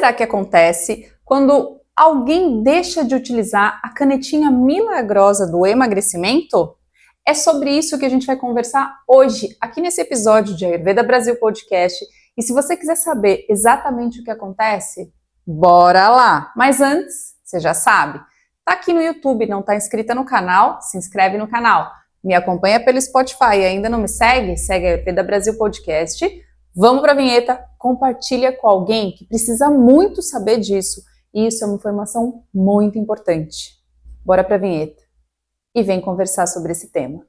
será que acontece quando alguém deixa de utilizar a canetinha milagrosa do emagrecimento? É sobre isso que a gente vai conversar hoje, aqui nesse episódio de Ayurveda Brasil Podcast. E se você quiser saber exatamente o que acontece, bora lá! Mas antes, você já sabe, tá aqui no YouTube, não tá inscrita no canal? Se inscreve no canal. Me acompanha pelo Spotify e ainda não me segue? Segue Ayurveda Brasil Podcast. Vamos para a vinheta, compartilha com alguém que precisa muito saber disso. E isso é uma informação muito importante. Bora para a vinheta e vem conversar sobre esse tema.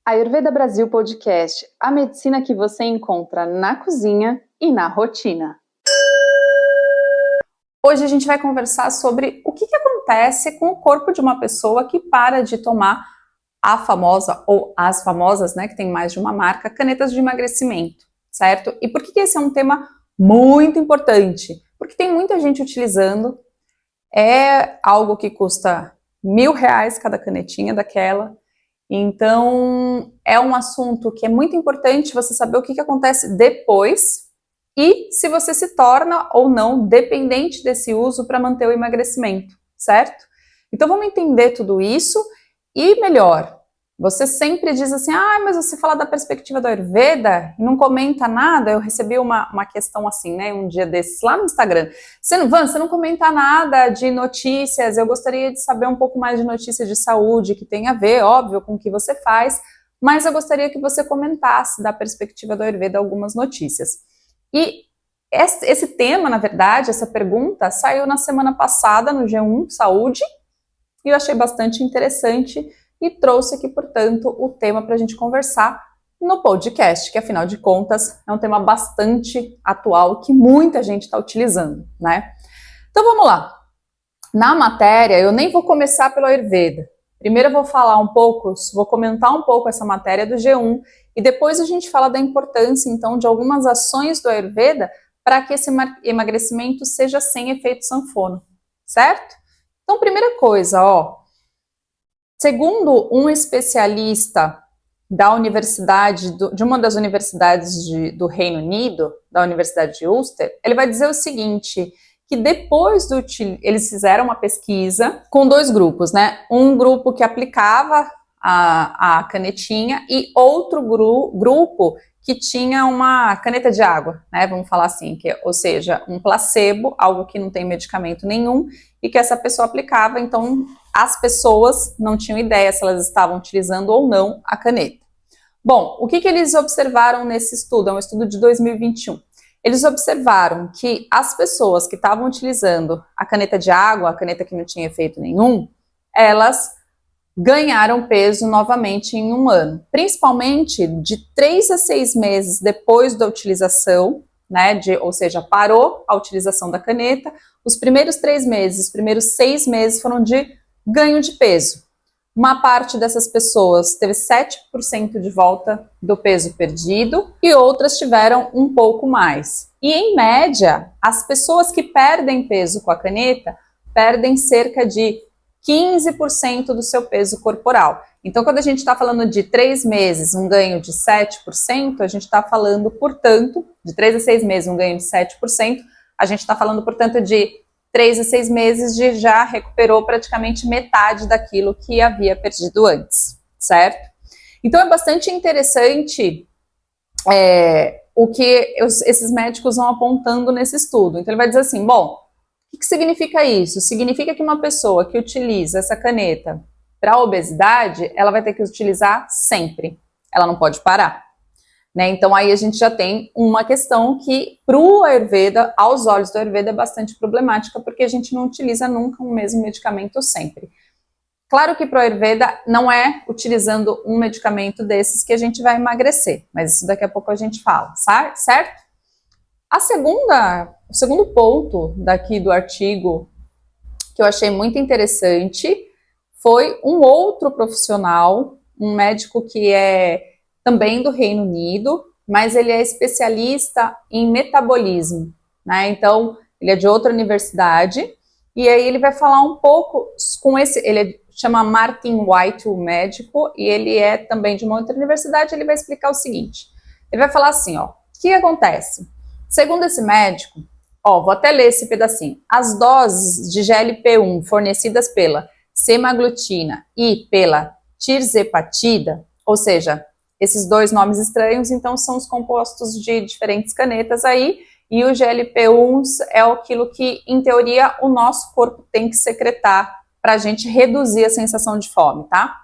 Ayurveda Brasil Podcast, a medicina que você encontra na cozinha e na rotina. Hoje a gente vai conversar sobre o que acontece com o corpo de uma pessoa que para de tomar a famosa ou as famosas, né, que tem mais de uma marca, canetas de emagrecimento, certo? E por que esse é um tema muito importante? Porque tem muita gente utilizando, é algo que custa R$1.000 cada canetinha daquela, então é um assunto que é muito importante você saber o que acontece depois e se você se torna ou não dependente desse uso para manter o emagrecimento, certo? Então vamos entender tudo isso. E melhor, você sempre diz assim, mas você fala da perspectiva do Ayurveda e não comenta nada. Eu recebi uma questão assim, né, um dia desses lá no Instagram. Você não comenta nada de notícias, eu gostaria de saber um pouco mais de notícias de saúde, que tem a ver, óbvio, com o que você faz, mas eu gostaria que você comentasse da perspectiva do Ayurveda algumas notícias. E esse tema, na verdade, essa pergunta, saiu na semana passada no G1 Saúde, e eu achei bastante interessante e trouxe aqui, portanto, o tema para a gente conversar no podcast, que afinal de contas é um tema bastante atual que muita gente está utilizando, né? Então vamos lá. Na matéria, eu nem vou começar pelo Ayurveda. Primeiro eu vou falar um pouco, vou comentar um pouco essa matéria do G1 e depois a gente fala da importância, então, de algumas ações do Ayurveda para que esse emagrecimento seja sem efeito sanfona, certo? Então, primeira coisa, segundo um especialista da universidade, de uma das universidades do Reino Unido, da Universidade de Ulster, ele vai dizer o seguinte, que depois eles fizeram uma pesquisa com dois grupos, né? Um grupo que aplicava a canetinha e outro grupo que tinha uma caneta de água, né? Vamos falar assim, ou seja, um placebo, algo que não tem medicamento nenhum, e que essa pessoa aplicava, então as pessoas não tinham ideia se elas estavam utilizando ou não a caneta. Bom, o que eles observaram nesse estudo? É um estudo de 2021. Eles observaram que as pessoas que estavam utilizando a caneta de água, a caneta que não tinha efeito nenhum, elas ganharam peso novamente em um ano, principalmente de 3 a 6 meses depois da utilização, né, ou seja, parou a utilização da caneta, os primeiros 3 meses, os primeiros 6 meses foram de ganho de peso. Uma parte dessas pessoas teve 7% de volta do peso perdido e outras tiveram um pouco mais. E em média, as pessoas que perdem peso com a caneta perdem cerca de 15% do seu peso corporal. Então, quando a gente está falando de 3 meses, um ganho de 7%, a gente está falando, portanto, de 3 a 6 meses, um ganho de 7%, a gente está falando, portanto, de 3 a 6 meses de já recuperou praticamente metade daquilo que havia perdido antes, certo? Então, é bastante interessante o que esses médicos vão apontando nesse estudo. Então, ele vai dizer assim, bom, o que significa isso? Significa que uma pessoa que utiliza essa caneta para obesidade, ela vai ter que utilizar sempre. Ela não pode parar, né? Então aí a gente já tem uma questão que para o Ayurveda, aos olhos do Ayurveda, é bastante problemática, porque a gente não utiliza nunca o mesmo medicamento sempre. Claro que para o Ayurveda não é utilizando um medicamento desses que a gente vai emagrecer, mas isso daqui a pouco a gente fala, certo? O segundo ponto daqui do artigo que eu achei muito interessante foi um outro profissional, um médico que é também do Reino Unido, mas ele é especialista em metabolismo, né? Então, ele é de outra universidade, e aí ele vai falar um pouco com ele chama Martin White, o médico, e ele é também de uma outra universidade, ele vai explicar o seguinte, ele vai falar assim, o que acontece? Segundo esse médico, Ó, vou até ler esse pedacinho. As doses de GLP-1 fornecidas pela semaglutida e pela tirzepatida, ou seja, esses dois nomes estranhos, então são os compostos de diferentes canetas aí, e o GLP-1 é aquilo que, em teoria, o nosso corpo tem que secretar para a gente reduzir a sensação de fome, tá?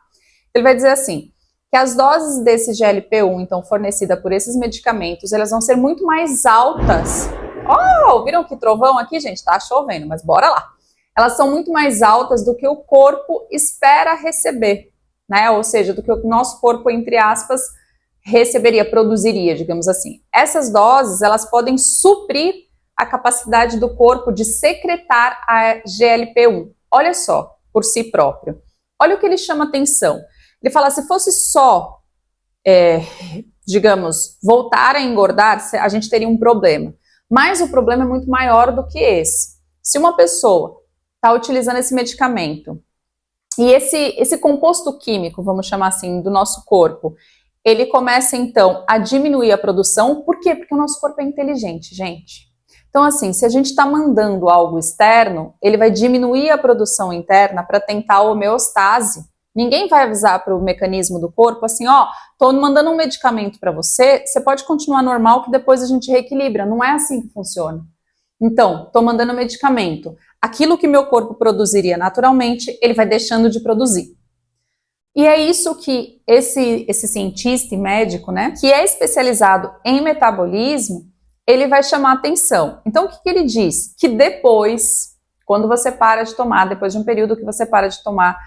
Ele vai dizer assim, que as doses desse GLP-1, então, fornecida por esses medicamentos, elas vão ser muito mais altas. Oh, viram que trovão aqui, gente? Tá chovendo, mas bora lá. Elas são muito mais altas do que o corpo espera receber, né? Ou seja, do que o nosso corpo, entre aspas, receberia, produziria, digamos assim. Essas doses, elas podem suprir a capacidade do corpo de secretar a GLP-1. Olha só, por si próprio. Olha o que ele chama atenção. Ele fala, se fosse só, digamos, voltar a engordar, a gente teria um problema. Mas o problema é muito maior do que esse. Se uma pessoa está utilizando esse medicamento e esse composto químico, vamos chamar assim, do nosso corpo, ele começa então a diminuir a produção. Por quê? Porque o nosso corpo é inteligente, gente. Então assim, se a gente está mandando algo externo, ele vai diminuir a produção interna para tentar a homeostase. Ninguém vai avisar para o mecanismo do corpo assim, ó, tô mandando um medicamento para você, você pode continuar normal que depois a gente reequilibra. Não é assim que funciona. Então, tô mandando medicamento. Aquilo que meu corpo produziria naturalmente, ele vai deixando de produzir. E é isso que esse cientista e médico, né, que é especializado em metabolismo, ele vai chamar atenção. Então, o que ele diz? Que depois, quando você para de tomar, depois de um período que você para de tomar,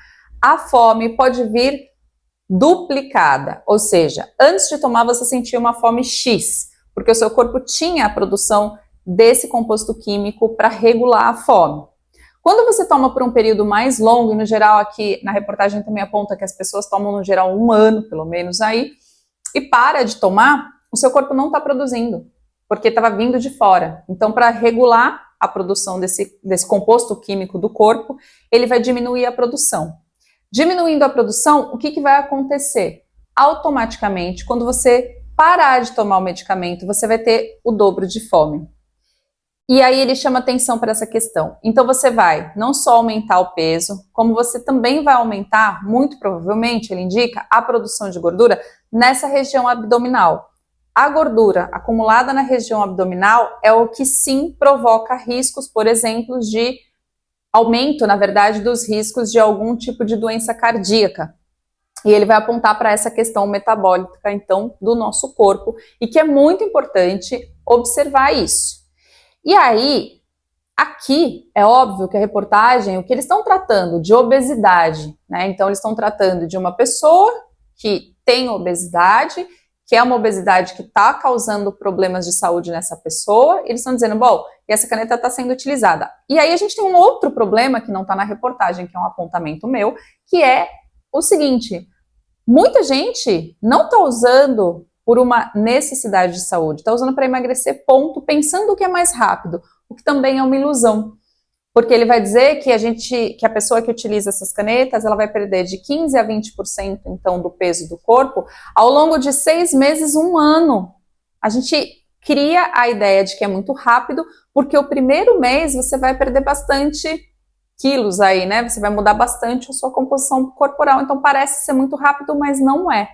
a fome pode vir duplicada. Ou seja, antes de tomar você sentia uma fome X, porque o seu corpo tinha a produção desse composto químico para regular a fome. Quando você toma por um período mais longo, e no geral aqui na reportagem também aponta que as pessoas tomam no geral 1 ano, pelo menos aí, e para de tomar, o seu corpo não está produzindo, porque estava vindo de fora. Então, para regular a produção desse composto químico do corpo, ele vai diminuir a produção. Diminuindo a produção, o que vai acontecer? Automaticamente, quando você parar de tomar o medicamento, você vai ter o dobro de fome. E aí ele chama atenção para essa questão. Então você vai não só aumentar o peso, como você também vai aumentar, muito provavelmente, ele indica, a produção de gordura nessa região abdominal. A gordura acumulada na região abdominal é o que sim provoca riscos, por exemplo, de aumento, na verdade, dos riscos de algum tipo de doença cardíaca. E ele vai apontar para essa questão metabólica, então, do nosso corpo, e que é muito importante observar isso. E aí, aqui, é óbvio que a reportagem, o que eles estão tratando de obesidade, né? Então, eles estão tratando de uma pessoa que tem obesidade, que é uma obesidade que está causando problemas de saúde nessa pessoa, eles estão dizendo, bom, e essa caneta está sendo utilizada. E aí a gente tem um outro problema que não está na reportagem, que é um apontamento meu, que é o seguinte, muita gente não está usando por uma necessidade de saúde, está usando para emagrecer, ponto, pensando que é mais rápido, o que também é uma ilusão. Porque ele vai dizer que a pessoa que utiliza essas canetas, ela vai perder de 15% a 20% então do peso do corpo ao longo de 6 meses, 1 ano. A gente cria a ideia de que é muito rápido, porque o primeiro mês você vai perder bastante quilos aí, né? Você vai mudar bastante a sua composição corporal, então parece ser muito rápido, mas não é.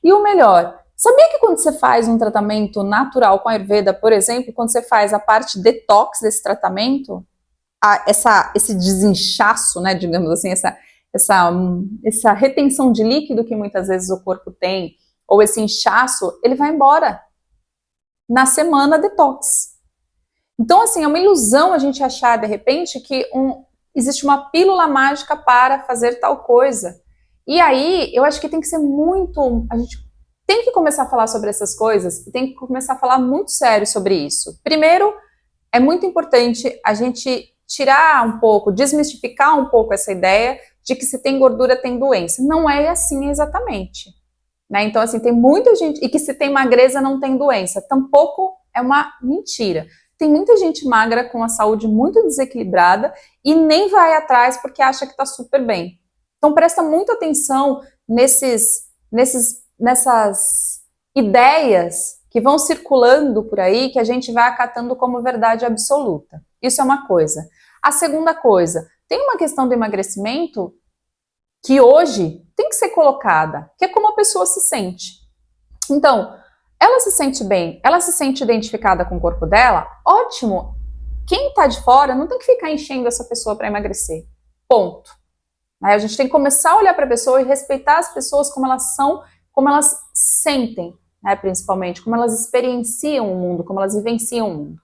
E o melhor, sabia que quando você faz um tratamento natural com a Ayurveda, por exemplo, quando você faz a parte detox desse tratamento, esse desinchaço, né, digamos assim, essa retenção de líquido que muitas vezes o corpo tem, ou esse inchaço, ele vai embora na semana detox. Então, assim, é uma ilusão a gente achar, de repente, que existe uma pílula mágica para fazer tal coisa. E aí, eu acho que tem que ser muito... A gente tem que começar a falar sobre essas coisas, tem que começar a falar muito sério sobre isso. Primeiro, é muito importante a gente tirar um pouco, desmistificar um pouco essa ideia de que se tem gordura tem doença. Não é assim exatamente. Né? Então, assim, tem muita gente... E que se tem magreza não tem doença. Tampouco é uma mentira. Tem muita gente magra com a saúde muito desequilibrada e nem vai atrás porque acha que está super bem. Então, presta muita atenção nessas ideias que vão circulando por aí, que a gente vai acatando como verdade absoluta. Isso é uma coisa. A segunda coisa, tem uma questão do emagrecimento que hoje tem que ser colocada, que é como a pessoa se sente. Então, ela se sente bem, ela se sente identificada com o corpo dela, ótimo. Quem tá de fora não tem que ficar enchendo essa pessoa para emagrecer. Ponto. A gente tem que começar a olhar para a pessoa e respeitar as pessoas como elas são, como elas sentem, né, principalmente, como elas experienciam o mundo, como elas vivenciam o mundo.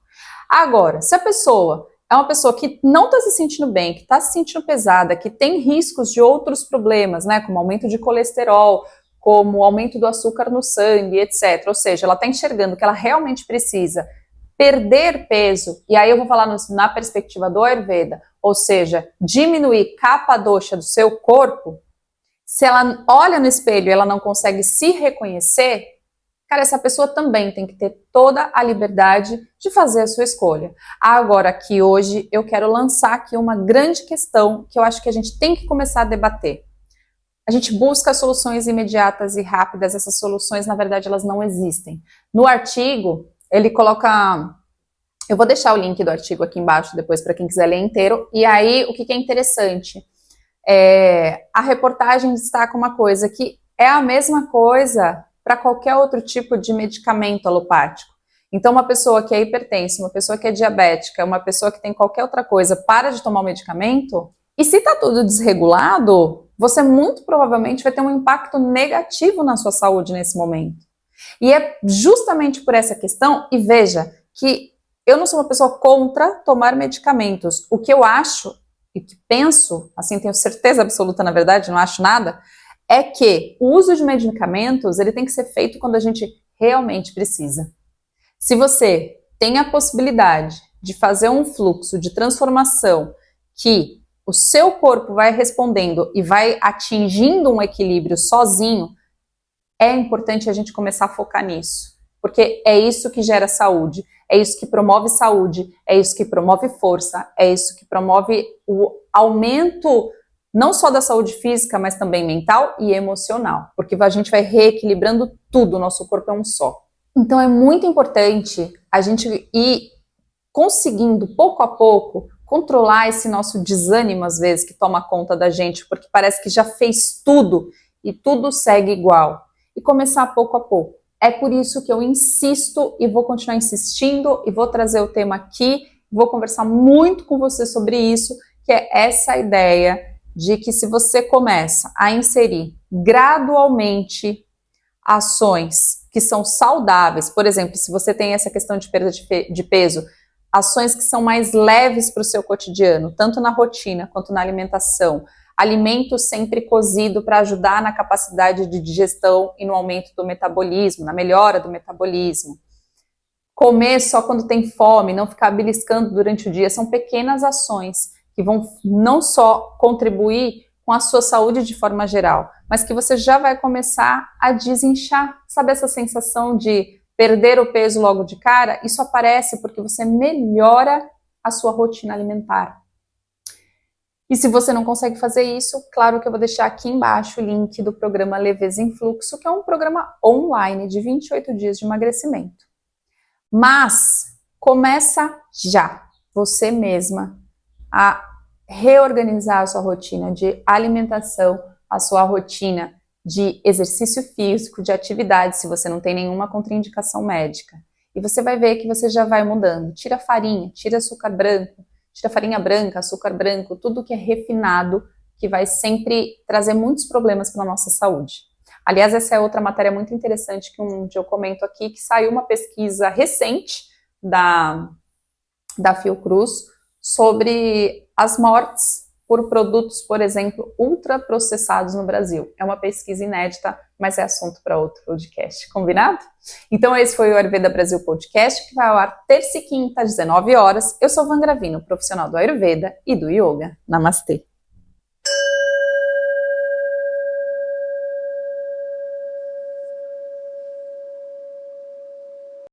Agora, se a pessoa é uma pessoa que não está se sentindo bem, que está se sentindo pesada, que tem riscos de outros problemas, né, como aumento de colesterol, como aumento do açúcar no sangue, etc. Ou seja, ela está enxergando que ela realmente precisa perder peso, e aí eu vou falar na perspectiva do Ayurveda, ou seja, diminuir capa doxa do seu corpo. Se ela olha no espelho e ela não consegue se reconhecer, cara, essa pessoa também tem que ter toda a liberdade de fazer a sua escolha. Agora, aqui hoje, eu quero lançar aqui uma grande questão que eu acho que a gente tem que começar a debater. A gente busca soluções imediatas e rápidas, essas soluções, na verdade, elas não existem. No artigo, ele coloca... Eu vou deixar o link do artigo aqui embaixo depois para quem quiser ler inteiro. E aí, o que é interessante? A reportagem destaca uma coisa, que é a mesma coisa para qualquer outro tipo de medicamento alopático. Então, uma pessoa que é hipertensa, uma pessoa que é diabética, uma pessoa que tem qualquer outra coisa, para de tomar o medicamento, e se está tudo desregulado, você muito provavelmente vai ter um impacto negativo na sua saúde nesse momento. E é justamente por essa questão, e veja, que eu não sou uma pessoa contra tomar medicamentos. O que eu acho, e que penso, assim, tenho certeza absoluta, na verdade, não acho nada, é que o uso de medicamentos, ele tem que ser feito quando a gente realmente precisa. Se você tem a possibilidade de fazer um fluxo de transformação que o seu corpo vai respondendo e vai atingindo um equilíbrio sozinho, é importante a gente começar a focar nisso. Porque é isso que gera saúde, é isso que promove saúde, é isso que promove força, é isso que promove o aumento não só da saúde física, mas também mental e emocional, porque a gente vai reequilibrando tudo, o nosso corpo é um só. Então é muito importante a gente ir conseguindo, pouco a pouco, controlar esse nosso desânimo, às vezes, que toma conta da gente, porque parece que já fez tudo e tudo segue igual, e começar pouco a pouco. É por isso que eu insisto e vou continuar insistindo e vou trazer o tema aqui, vou conversar muito com você sobre isso, que é essa ideia de que se você começa a inserir gradualmente ações que são saudáveis, por exemplo, se você tem essa questão de perda de peso, ações que são mais leves para o seu cotidiano, tanto na rotina quanto na alimentação, alimento sempre cozido para ajudar na capacidade de digestão e no aumento do metabolismo, na melhora do metabolismo. Comer só quando tem fome, não ficar beliscando durante o dia, são pequenas ações que vão não só contribuir com a sua saúde de forma geral, mas que você já vai começar a desinchar. Sabe essa sensação de perder o peso logo de cara? Isso aparece porque você melhora a sua rotina alimentar. E se você não consegue fazer isso, claro que eu vou deixar aqui embaixo o link do programa Leveza em Fluxo, que é um programa online de 28 dias de emagrecimento. Mas começa já, você mesma, a reorganizar a sua rotina de alimentação, a sua rotina de exercício físico, de atividade, se você não tem nenhuma contraindicação médica. E você vai ver que você já vai mudando. Tira farinha, tira açúcar branco, tira farinha branca, açúcar branco, tudo que é refinado, que vai sempre trazer muitos problemas para a nossa saúde. Aliás, essa é outra matéria muito interessante que um dia eu comento aqui, que saiu uma pesquisa recente da Fiocruz sobre as mortes por produtos, por exemplo, ultraprocessados no Brasil. É uma pesquisa inédita, mas é assunto para outro podcast, combinado? Então esse foi o Ayurveda Brasil Podcast, que vai ao ar terça e quinta às 19 horas. Eu sou Van Gravino, profissional do Ayurveda e do Yoga. Namastê!